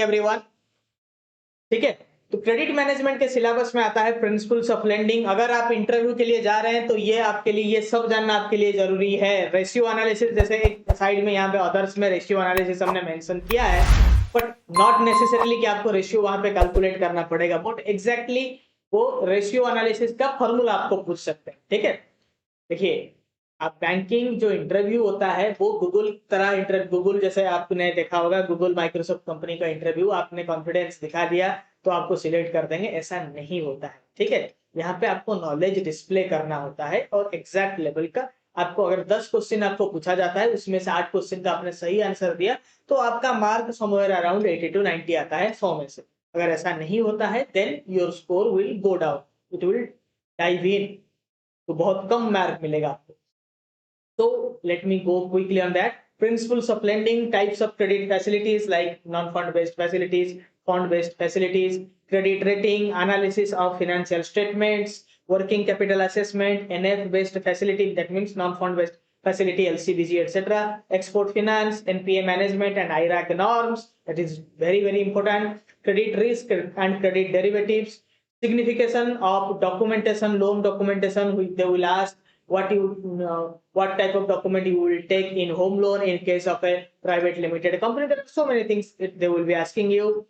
Everyone. ठीक है, तो क्रेडिट मैनेजमेंट के सिलेबस में आता है प्रिंसिपल्स ऑफ लेंडिंग। अगर आप इंटरव्यू के लिए जा रहे हैं तो ये आपके लिए, ये सब जानना आपके लिए जरूरी है। रेशियो एनालिसिस, जैसे एक साइड में यहाँ पे अदर्स में रेशियो एनालिसिस हमने मेंशन किया है, बट नॉट नेसेसरली कि आपको रेशियो वहां पे कैलकुलेट करना पड़ेगा, बट एग्जैक्टली वो रेशियो एनालिसिस का फॉर्मूला आपको पूछ सकते हैं। ठीक है, देखिए आप बैंकिंग जो इंटरव्यू होता है वो गूगल तरह इंटरव्यू, गूगल जैसे आपने देखा होगा, गूगल माइक्रोसॉफ्ट कंपनी का इंटरव्यू आपने कॉन्फिडेंस दिखा दिया तो आपको सिलेक्ट कर देंगे, ऐसा नहीं होता है। ठीक है, यहाँ पे आपको नॉलेज डिस्प्ले करना होता है और एग्जैक्ट लेवल का। आपको अगर 10 क्वेश्चन आपको पूछा जाता है, उसमें से 8 क्वेश्चन का आपने सही आंसर दिया तो आपका मार्क समवेयर अराउंड 80 to 90 आता है 100 में से। अगर ऐसा नहीं होता है then your score will go down, it will dive in, तो बहुत कम मार्क मिलेगा आपको। So let me go quickly on that. Principles of lending, types of credit facilities like non-fund based facilities, fund based facilities, credit rating, analysis of financial statements, working capital assessment, NF based facility, that means non-fund based facility, LCBG, etc. Export finance, NPA management and IRAC norms, that is very, very important. Credit risk and credit derivatives, signification of documentation, loan documentation, they will ask what type of document you will take in home loan in case of a private limited company. There are so many things they will be asking you.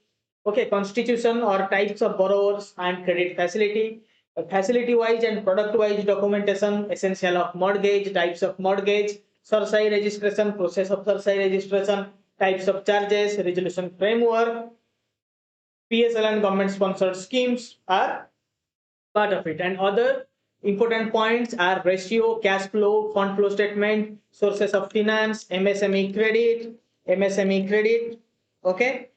Okay, constitution or types of borrowers and credit facility, facility wise and product wise documentation, essential of mortgage, types of mortgage, SARSAI registration, process of SARSAI registration, types of charges, resolution framework, PSL and government sponsored schemes are part of it, and other important points are ratio, cash flow, fund flow statement, sources of finance, MSME credit, okay,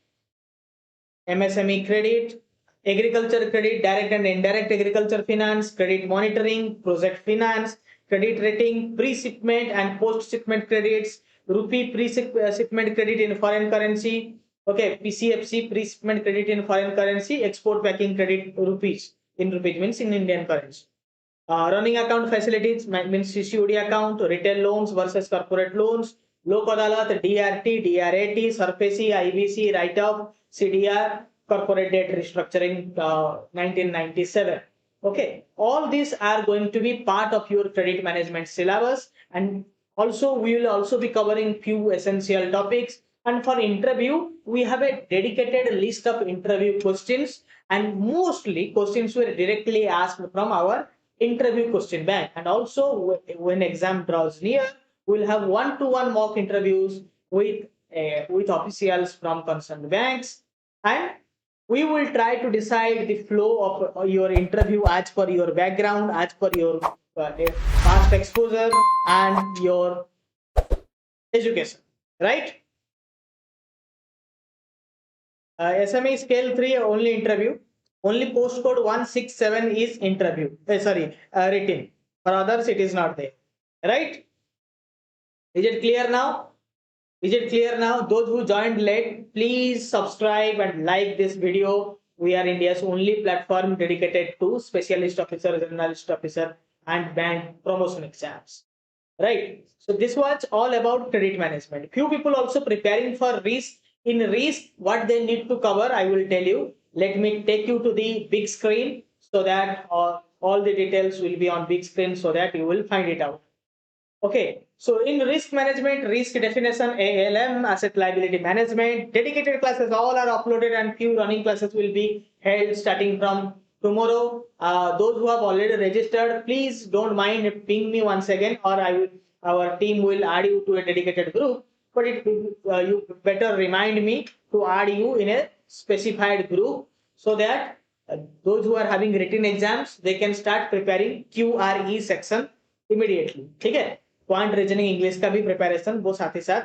MSME credit, agriculture credit, direct and indirect agriculture finance, credit monitoring, project finance, credit rating, pre-shipment and post-shipment credits, rupee pre-shipment credit in foreign currency, okay, PCFC pre-shipment credit in foreign currency, export packing credit rupees, in rupees means in Indian currency. Running account facilities means CCOD account, retail loans versus corporate loans, Lok Adalat, DRT, DRAT, SARFAESI, IBC, write-off, CDR, corporate debt restructuring 1997. Okay, all these are going to be part of your credit management syllabus, and also we will also be covering few essential topics. And for interview, we have a dedicated list of interview questions, and mostly questions were directly asked from our interview question bank. And also when exam draws near, we'll have one-to-one mock interviews with officials from concerned banks, and we will try to decide the flow of your interview as per your background, as per your past exposure and your education, right? SME scale 3 only interview, only postcode 167 is interview, written. For others it is not there, right? Is it clear now? Is it clear now? Those who joined late, please subscribe and like this video. We are India's only platform dedicated to specialist officer, journalist officer and bank promotion exams, right? So this was all about credit management. Few people also preparing for risk. In risk, what they need to cover, I will tell you. Let me take you to the big screen so that all the details will be on big screen so that you will find it out. Okay, so in risk management, risk definition, ALM, asset liability management, dedicated classes all are uploaded, and few running classes will be held starting from tomorrow. Those who have already registered, please don't mind ping me once again, or our team will add you to a dedicated group. But you better remind me to add you in a specified group so that those who are having written exams, they can start preparing QRE section immediately. ठीक है, quant reasoning English का भी preparation वो साथ ही साथ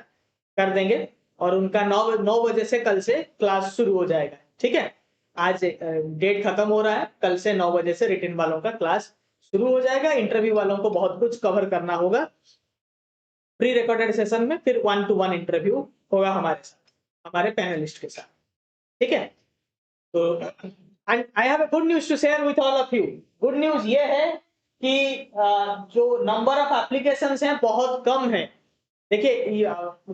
कर देंगे, और उनका 9 बजे से कल से क्लास शुरू हो जाएगा। ठीक है, आज डेट खत्म हो रहा है, कल से 9 बजे से रिटन वालों का क्लास शुरू हो जाएगा। इंटरव्यू वालों को बहुत कुछ कवर करना होगा प्री रिकॉर्डेड सेशन में, फिर 1-to-1 इंटरव्यू होगा हमारे साथ, हमारे पैनलिस्ट के साथ। ठीक है, तो and I have a good news to share with all of you. Good news ये है कि जो नंबर ऑफ एप्लीकेशंस हैं बहुत कम है, देखिए,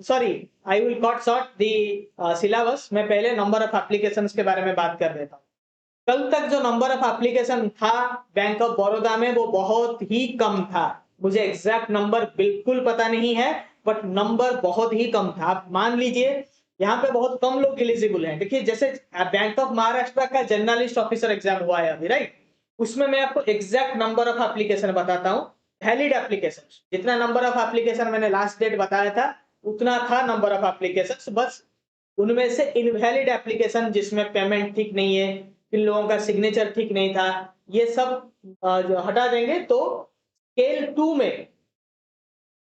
sorry, I will cut short the syllabus. मैं पहले नंबर ऑफ एप्लीकेशंस के बारे में बात कर देता हूँ। कल तक जो नंबर ऑफ एप्लीकेशन था बैंक ऑफ बड़ौदा में, वो बहुत ही कम था। मुझे एग्जैक्ट नंबर बिल्कुल पता नहीं है, बट नंबर बहुत ही कम था। आप मान लीजिए यहाँ पे बहुत कम लोग एलिजिबल हैं। देखिए, जैसे बैंक ऑफ महाराष्ट्र का जर्नलिस्ट ऑफिसर एग्जाम हुआ है अभी, राइट? उसमें मैं आपको एग्जैक्ट नंबर ऑफ एप्लीकेशन बताता हूँ। वैलिड एप्लीकेशन, जितना नंबर ऑफ एप्लीकेशन मैंने लास्ट डेट बताया था, उतना था नंबर ऑफ एप्लीकेशन। बस उनमें से इनवैलिड एप्लीकेशन, जिसमें पेमेंट ठीक नहीं है, इन लोगों का सिग्नेचर ठीक नहीं था, ये सब जो हटा देंगे तो स्केल 2 में,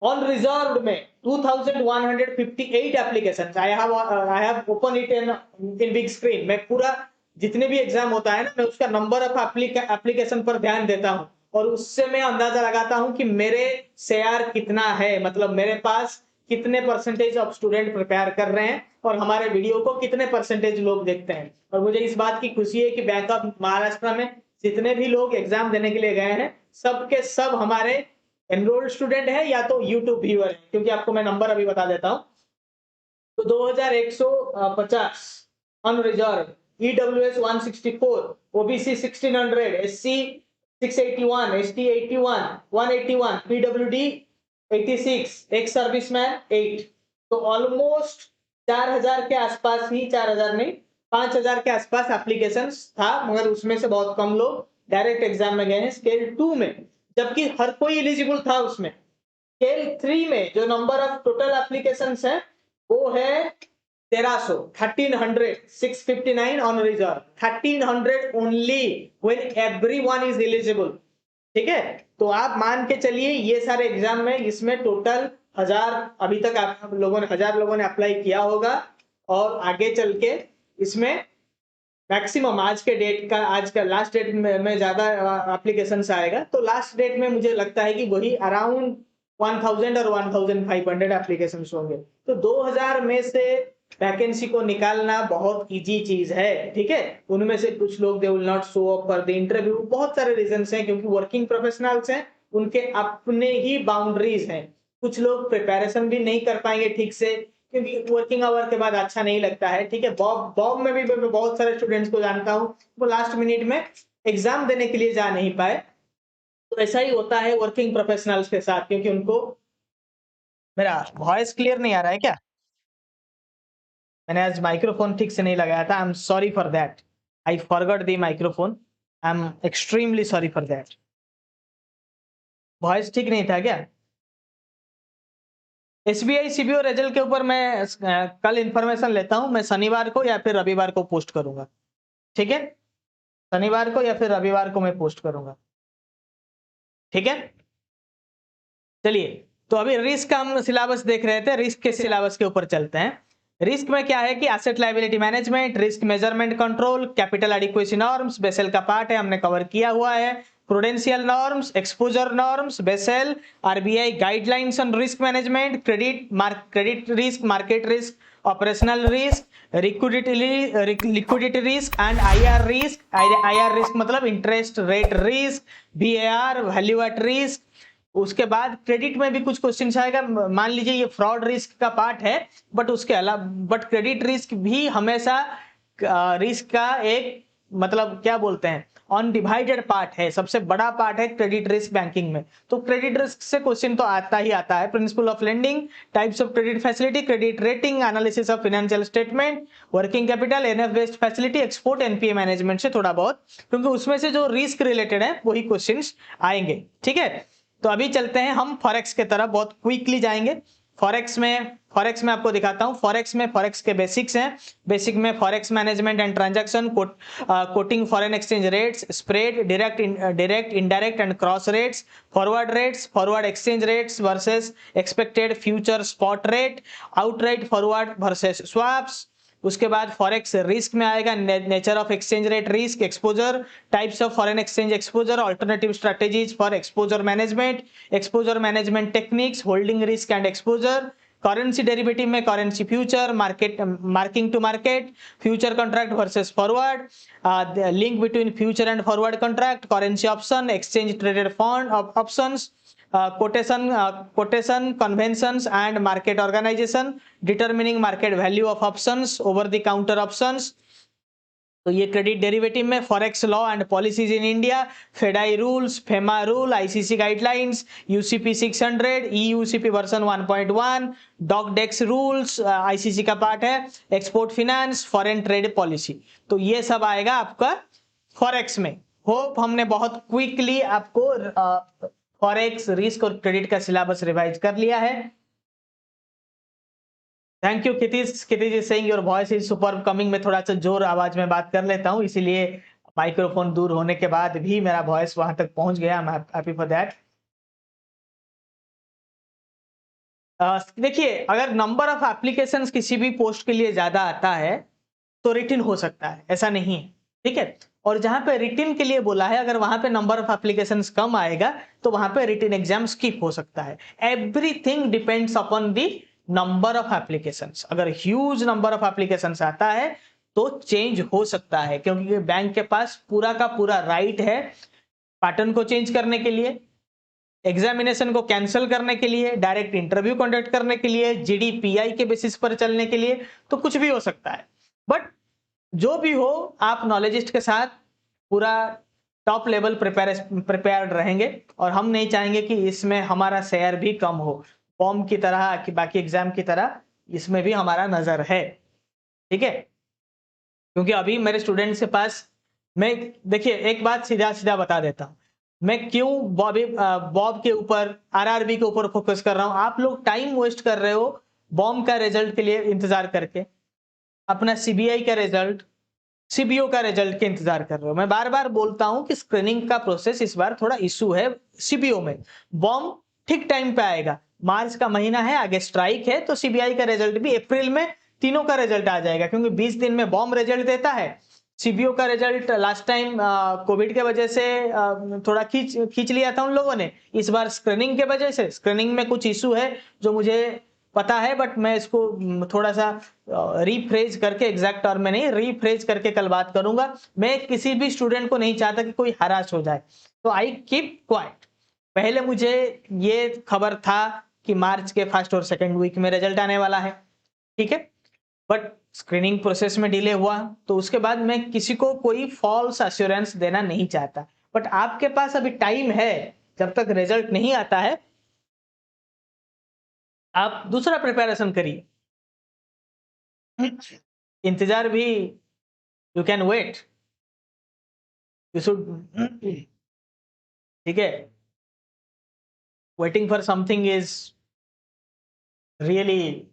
ऑन रिजर्व में 2158 application. I have open it in big screen. मैं पूरा जितने भी एग्जाम होता है ना, मैं उसका नंबर ऑफ एप्लीकेशन पर ध्यान देता हूं, और उससे मैं अंदाजा लगाता हूं कि मेरे शेयर कितना है, मतलब मेरे पास कितने परसेंटेज ऑफ स्टूडेंट प्रिपेयर कर रहे हैं, और हमारे वीडियो को कितने परसेंटेज लोग देखते हैं। और मुझे इस बात की खुशी है कि बैंक ऑफ महाराष्ट्र में जितने भी लोग एग्जाम देने के लिए गए हैं, सब के सब हमारे एनरोल्ड स्टूडेंट है या तो यूट्यूब व्यूअर है, क्योंकि आपको मैं नंबर अभी बता देता हूं। तो 2150 on reserve, EWS 164, OBC 1600, SC 681, ST 81, 181, PWD 86, एक सर्विसमैन 8। तो ऑलमोस्ट 4000 के आसपास ही, 4000 नहीं, 5000 के आसपास एप्लीकेशन था, मगर उसमें से बहुत कम लोग डायरेक्ट एग्जाम में गए हैं स्केल 2 में, जबकि हर कोई एलिजिबल था उसमें। स्केल 3 में जो नंबर ऑफ टोटल एप्लीकेशन है, वो है 1300, 659 on reserve, 1300 only when everyone is eligible. ठीक है, तो आप मान के चलिए ये सारे एग्जाम में, इसमें टोटल 1000, अभी तक आप लोगों ने 1000 लोगों ने अप्लाई किया होगा, और आगे चल के इसमें मैक्सिमम आज के डेट का, आज का लास्ट डेट में ज्यादा एप्लीकेशन आएगा। तो लास्ट डेट में मुझे लगता है कि वही अराउंड 1000 और 1500 एप्लीकेशन होंगे। तो 2000 में से वैकेंसी को निकालना बहुत इजी चीज है। ठीक है, उनमें से कुछ लोग they will not show up for the interview, बहुत सारे रीजंस हैं, क्योंकि वर्किंग प्रोफेशनल्स हैं, उनके अपने ही बाउंड्रीज हैं। कुछ लोग प्रिपरेशन भी नहीं कर पाएंगे ठीक से, क्योंकि वर्किंग आवर के बाद अच्छा नहीं लगता है। ठीक है, बॉब बॉब में भी मैं बहुत सारे स्टूडेंट्स को जानता हूं, वो लास्ट मिनट में एग्जाम देने के लिए जा नहीं पाए। तो ऐसा ही होता है वर्किंग प्रोफेशनल्स के साथ, क्योंकि उनको, मेरा वॉइस क्लियर नहीं आ रहा है क्या? मैंने आज माइक्रोफोन ठीक से नहीं लगाया था, I am sorry for that. I forgot the microphone, I am extremely sorry for that. Voice ठीक नहीं था क्या? एसबीआई सीबीओ रिजल्ट के ऊपर मैं कल इंफॉर्मेशन लेता हूं। मैं शनिवार को या फिर रविवार को पोस्ट करूंगा। ठीक है, शनिवार को या फिर रविवार को मैं पोस्ट करूंगा। ठीक है, चलिए, तो अभी रिस्क का हम सिलेबस देख रहे थे, रिस्क के सिलेबस के ऊपर चलते हैं। रिस्क में क्या है कि asset liability management, risk measurement control, capital adequacy norms, Basel का पार्ट है, हमने कवर किया हुआ है। Prudential norms, exposure norms, Basel, RBI guidelines on risk management, credit risk, market risk, operational risk, liquidity risk and IR risk. IR risk मतलब interest rate risk, BAR, value at risk. उसके बाद credit में भी कुछ question आएगा। मान लीजिए ये फ्रॉड रिस्क का पार्ट है, बट उसके अलावा क्रेडिट रिस्क भी हमेशा रिस्क का एक, मतलब क्या बोलते हैं, अनडिवाइडेड पार्ट है, सबसे बड़ा पार्ट है क्रेडिट रिस्क बैंकिंग में। तो क्रेडिट रिस्क से क्वेश्चन तो आता ही आता है। Principle of lending, types of credit facility, credit rating, analysis of financial statement, working capital, NF based facility, export, NPA management से थोड़ा बहुत, क्योंकि उसमें से जो रिस्क रिलेटेड है वही क्वेश्चन आएंगे। ठीक है, तो अभी चलते हैं हम फॉरेक्स के तरफ, बहुत क्विकली जाएंगे। फॉरेक्स में आपको दिखाता हूं। फॉरेक्स के बेसिक्स हैं। बेसिक में forex management and transaction, quoting foreign exchange rates, spread, direct indirect and cross rates, forward rates, forward exchange rates versus expected future spot rate, outright forward versus swaps. उसके बाद forex risk में आएगा nature of exchange rate risk, exposure, types of foreign exchange exposure, alternative strategies for exposure management techniques, holding risk and exposure. Currency derivative में currency future, marking to market, future contract versus forward, link between future and forward contract, currency option, exchange traded fund options, quotation conventions and market organization, determining market value of options over the counter options. तो ये credit derivative में forex law and policies in India, FEDAI rules, FEMA rule, ICC guidelines, UCP 600, eUCP version 1.1, DOCDEX rules ICC का part है, export finance, foreign trade policy. तो ये सब आएगा आपका फॉरेक्स में। होप हमने बहुत क्विकली आपको फॉरेक्स, रिस्क और क्रेडिट का सिलेबस रिवाइज कर लिया है। Thank you Kshitij. Kshitij is saying your voice is super coming. मैं थोड़ा सा जोर आवाज में बात कर लेता हूं, इसीलिए माइक्रोफोन दूर होने के बाद भी मेरा वॉइस वहां तक पहुंच गया। I am happy for that. देखिए, अगर नंबर ऑफ एप्लीकेशंस किसी भी पोस्ट के लिए ज्यादा आता है तो रिटिन हो सकता है, ऐसा नहीं है, ठीक है। और जहां पे रिटिन के लिए बोला है, अगर वहां पे नंबर ऑफ एप्लीकेशंस कम आएगा तो वहां पे रिटिन एग्जाम स्किप हो सकता है। Everything depends upon the number of applications. अगर ह्यूज नंबर ऑफ एप्लीकेशंस आता है तो चेंज हो सकता है, क्योंकि बैंक के पास पूरा का पूरा राइट है पैटर्न को चेंज करने के लिए, एग्जामिनेशन को कैंसिल करने के लिए, डायरेक्ट इंटरव्यू कंडक्ट करने के लिए, जीडीपीआई के बेसिस पर चलने के लिए, तो कुछ भी हो सकता है। बट जो भी हो, आप नॉलेजिस्ट के साथ पूरा टॉप लेवल प्रिपेयर्ड रहेंगे, और हम नहीं चाहेंगे कि इसमें हमारा शेयर भी कम हो। फॉर्म की तरह कि बाकी एग्जाम की तरह इसमें भी हमारा नजर है, ठीक है। क्योंकि अभी मेरे स्टूडेंट्स के पास, मैं देखिए एक बात सीधा सीधा बता देता हूं, मैं क्यों बॉब के ऊपर, आरआरबी के ऊपर फोकस कर रहा हूं। आप लोग टाइम वेस्ट कर रहे हो बॉम्ब का रिजल्ट के लिए इंतजार करके, अपना सीबीआई का रिजल्ट, सीबीओ का रिजल्ट के इंतजार कर रहे हो। मैं बार बार बोलता हूं कि स्क्रीनिंग का प्रोसेस इस बार थोड़ा इशू है सीबीओ में। बॉम्ब ठीक टाइम पे आएगा, मार्च का महीना है, आगे स्ट्राइक है, तो सीबीआई का रिजल्ट भी अप्रैल में, तीनों का रिजल्ट आ जाएगा, क्योंकि 20 दिन में बॉम्ब रिजल्ट देता है। सीबीओ का रिजल्ट लास्ट टाइम कोविड के वजह से थोड़ा खींच लिया था उन लोगों ने, इस बार स्क्रीनिंग के वजह से, स्क्रीनिंग में कुछ इशू है जो मुझे पता है, बट मैं इसको थोड़ा सा रीफ्रेज करके, एग्जैक्ट टर्म में नहीं, रीफ्रेज करके कल बात करूंगा। मैं किसी भी स्टूडेंट को नहीं चाहता कि कोई हराश हो जाए, तो आई कीप क्वाइट। पहले मुझे ये खबर था कि मार्च के फर्स्ट और सेकंड वीक में रिजल्ट आने वाला है, ठीक है, बट स्क्रीनिंग प्रोसेस में डिले हुआ, तो उसके बाद मैं किसी को कोई फॉल्स एश्योरेंस देना नहीं चाहता। बट आपके पास अभी टाइम है, जब तक रिजल्ट नहीं आता है आप दूसरा प्रिपरेशन करिए। इंतजार भी, you can wait, you should, ठीक है। Waiting for something is really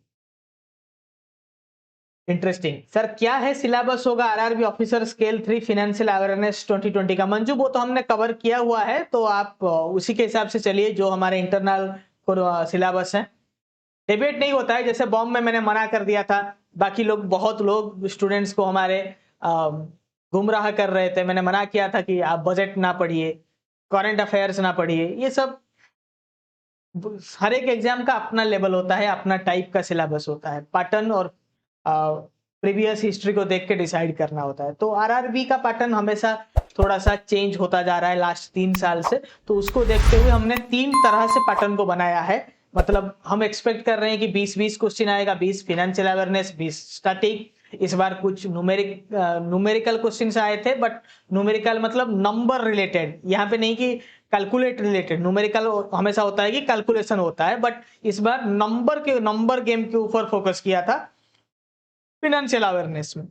interesting. Sir क्या है सिलेबस होगा RRB officer scale 3 financial awareness 2020 का? मंजू वो तो हमने कवर किया हुआ है, तो आप उसी के हिसाब से चलिए जो हमारे इंटरनल सिलेबस है। डिबेट नहीं होता है, जैसे बॉम्ब में मैंने मना कर दिया था, बाकी लोग, बहुत लोग स्टूडेंट्स को हमारे गुमराह कर रहे थे, मैंने मना किया था कि आप बजट ना पढ़िए, करंट अफेयर्स ना पढ़िए। ये सब, हर एक एग्जाम का अपना लेवल होता है, अपना टाइप का सिलेबस होता है, पैटर्न और प्रीवियस हिस्ट्री को देख के डिसाइड करना होता है। तो आरआरबी का पैटर्न हमेशा थोड़ा सा चेंज होता जा रहा है लास्ट 3 साल से, तो उसको देखते हुए हमने 3 तरह से पैटर्न को बनाया है। मतलब हम एक्सपेक्ट कर रहे हैं कि 20-20 क्वेश्चन आएगा, 20 फाइनेंशियल अवेयरनेस, 20 स्टैटिक। इस बार कुछ न्यूमेरिकल क्वेश्चन आए थे, बट न्यूमेरिकल मतलब नंबर रिलेटेड, यहाँ पे नहीं कि कैलकुलेट रिलेटेड। न्यूमेरिकल हमेशा होता है कि कैलकुलेशन होता है, बट इस बार नंबर गेम के ऊपर फोकस किया था फाइनेंशियल अवेयरनेस में।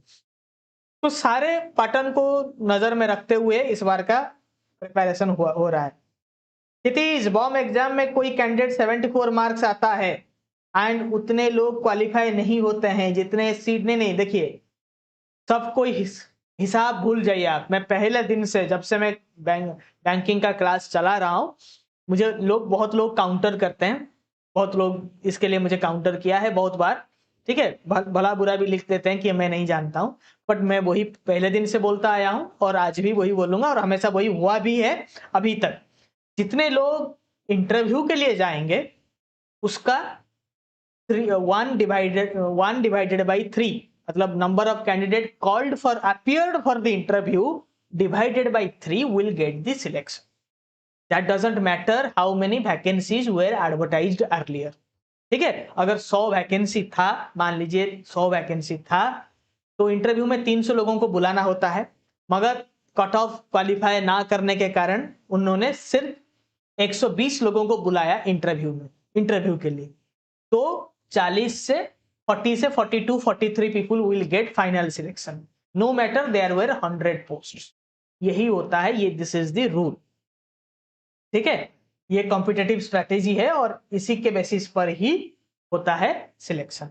तो सारे पैटर्न को नजर में रखते हुए इस बार का प्रिपरेशन हो रहा है। क्षितिज, बॉम्ब एग्जाम में कोई कैंडिडेट 74 मार्क्स आता है एंड उतने लोग क्वालिफाई नहीं होते हैं जितने सीट, नहीं देखिए, सब कोई हिसाब भूल जाइए आप। मैं पहले दिन से, जब से मैं बैंकिंग का क्लास चला रहा हूं, मुझे बहुत लोग काउंटर करते हैं, बहुत लोग इसके लिए मुझे काउंटर किया है बहुत बार, ठीक है, भला बुरा भी लिख देते हैं कि मैं नहीं जानता हूं, बट मैं वही पहले दिन से बोलता आया हूं और आज भी वही बोलूंगा, और हमेशा वही हुआ भी है अभी तक। जितने लोग इंटरव्यू के लिए जाएंगे उसका 1/3, मतलब number of candidate called for, appeared for the interview, divided by 3 will get the selection. That doesn't matter how many vacancies were advertised earlier. ठीक है, अगर 100 वैकेंसी था, मान लीजिए 100 वैकेंसी था, तो इंटरव्यू में 300 लोगों को बुलाना होता है, मगर कट ऑफ क्वालिफाई ना करने के कारण उन्होंने सिर्फ 120 लोगों को बुलाया इंटरव्यू के लिए। तो 40 से 42 43 people will get final selection, no matter there were 100 post. यही होता है, ये दिस इज द रूल। ठीक है, ये कॉम्पिटिटिव स्ट्रेटेजी है और इसी के बेसिस पर ही होता है सिलेक्शन।